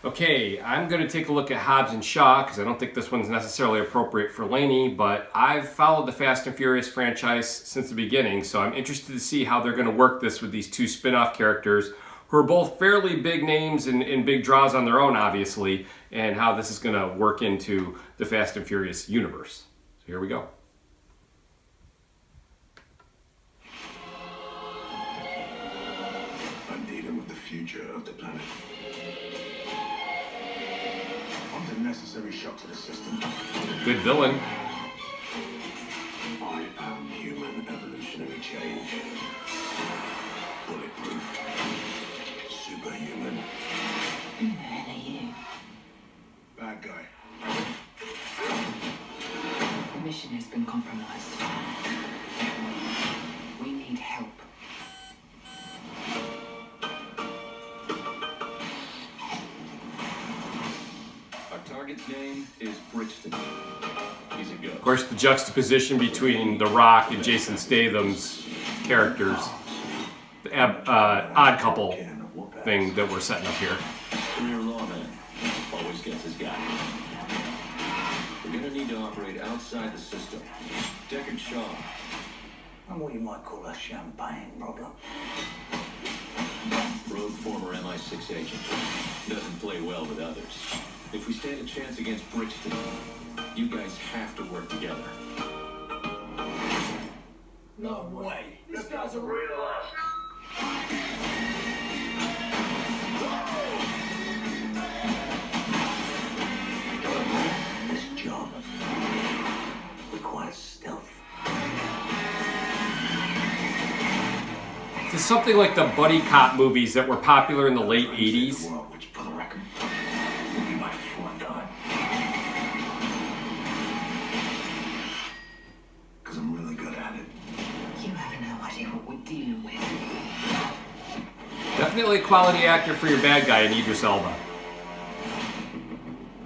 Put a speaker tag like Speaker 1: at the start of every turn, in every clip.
Speaker 1: Okay, I'm going to take a look at Hobbs and Shaw because I don't think this one's necessarily appropriate for Laney, but I've followed the Fast and Furious franchise since the beginning, so I'm interested to see how they're going to work this with these two spin-off characters who are both fairly big names and big draws on their own, obviously, and how this is going to work into the Fast and Furious universe. So here we go.
Speaker 2: I'm dealing with the future of the planet. Unnecessary shock to the system.
Speaker 1: Good villain.
Speaker 2: I am human evolutionary change. Bulletproof. Superhuman.
Speaker 3: Who the hell are you?
Speaker 2: Bad guy.
Speaker 3: The mission has been compromised. We need help.
Speaker 4: Our target's name is Brixton. He's a ghost.
Speaker 1: Of course, the juxtaposition between The Rock and Jason Statham's characters, the odd couple thing that we're setting up here.
Speaker 4: Career lawman always gets his guy. We're gonna need to operate outside the system. Deckard Shaw.
Speaker 5: I'm what you might call a champagne problem.
Speaker 4: Rogue former MI6 agent. Doesn't play well with others. If we stand a chance against Brixton, you guys have to work together.
Speaker 5: No way.
Speaker 2: This guy's a real ass.
Speaker 5: This job requires stealth.
Speaker 1: This is something like the buddy cop movies that were popular in the late 80s.
Speaker 2: Which, for the record, will be my fourth time. Because I'm really good at it.
Speaker 3: You have no idea what we're dealing with.
Speaker 1: Definitely a quality actor for your bad guy in Idris Elba.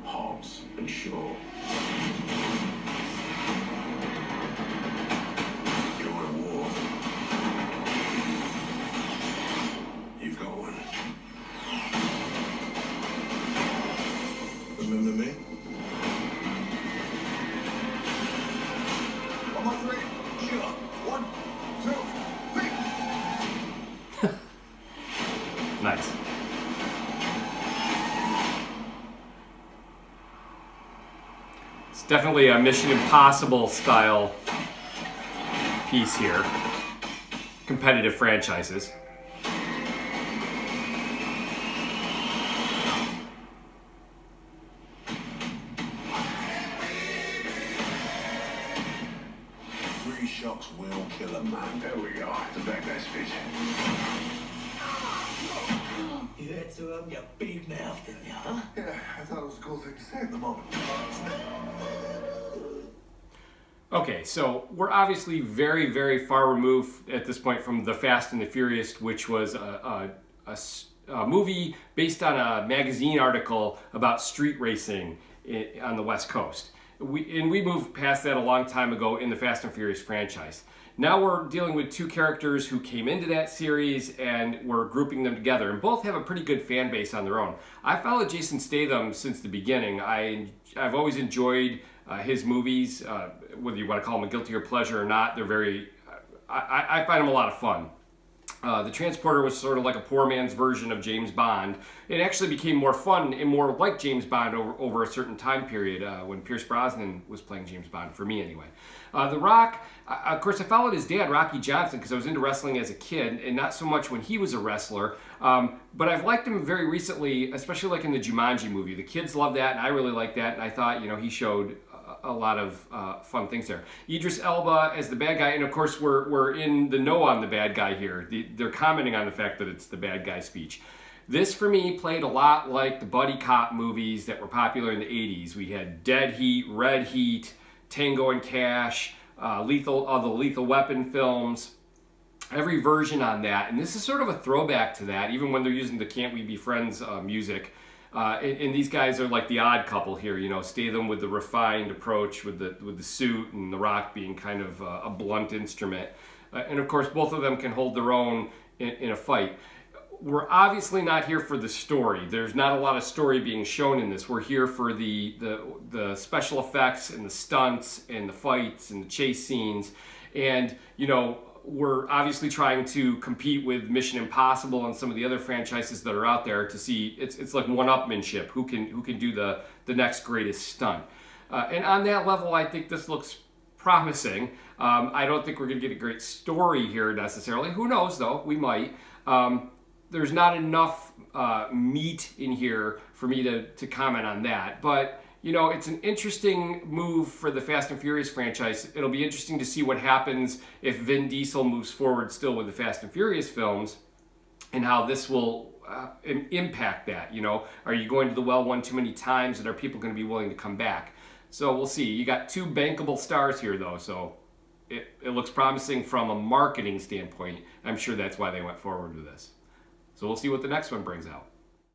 Speaker 2: Hobbs and Shaw. You're at war. You've got one. Remember me? On my three. Sure. 1, 2, 3.
Speaker 1: Nice. It's definitely a Mission Impossible style piece here. Competitive franchises.
Speaker 2: Three shocks will kill a man. There we are. The bad guy's speech.
Speaker 5: You had to have your big mouth, didn't you, huh?
Speaker 2: Yeah, I thought it was a cool thing to say at the moment.
Speaker 1: Okay, so we're obviously very, very far removed at this point from The Fast and the Furious, which was a movie based on a magazine article about street racing on the West Coast. We moved past that a long time ago in the Fast and Furious franchise. Now we're dealing with two characters who came into that series and we're grouping them together, and both have a pretty good fan base on their own. I followed Jason Statham since the beginning. I've always enjoyed his movies, whether you want to call them a guilty or pleasure or not. They're very, I find them a lot of fun. The Transporter was sort of like a poor man's version of James Bond. It actually became more fun and more like James Bond over a certain time period when Pierce Brosnan was playing James Bond, for me anyway. The Rock, of course, I followed his dad, Rocky Johnson, because I was into wrestling as a kid, and not so much when he was a wrestler. But I've liked him very recently, especially like in the Jumanji movie. The kids love that, and I really like that, and I thought, he showed a lot of fun things there. Idris Elba as the bad guy, and of course we're in the know on the bad guy here. They're commenting on the fact that it's the bad guy speech. This for me played a lot like the buddy cop movies that were popular in the 80s. We had Dead Heat, Red Heat, Tango and Cash, the Lethal Weapon films, every version on that. And this is sort of a throwback to that, even when they're using the Can't We Be Friends music. And these guys are like the odd couple here, Statham with the refined approach with the suit, and The Rock being kind of a blunt instrument. And of course, both of them can hold their own in a fight. we're obviously not here for the story. There's not a lot of story being shown in this. We're here for the special effects and the stunts and the fights and the chase scenes. And, you know, we're obviously trying to compete with Mission Impossible and some of the other franchises that are out there to see, it's like one-upmanship, who can do the next greatest stunt. And on that level, I think this looks promising. I don't think we're going to get a great story here necessarily. Who knows, though? We might. There's not enough meat in here for me to comment on that. But, you know, it's an interesting move for the Fast and Furious franchise. It'll be interesting to see what happens if Vin Diesel moves forward still with the Fast and Furious films and how this will impact that. You know, are you going to the well one too many times, and are people going to be willing to come back? So we'll see. You got two bankable stars here, though, so it looks promising from a marketing standpoint. I'm sure that's why they went forward with this. So we'll see what the next one brings out.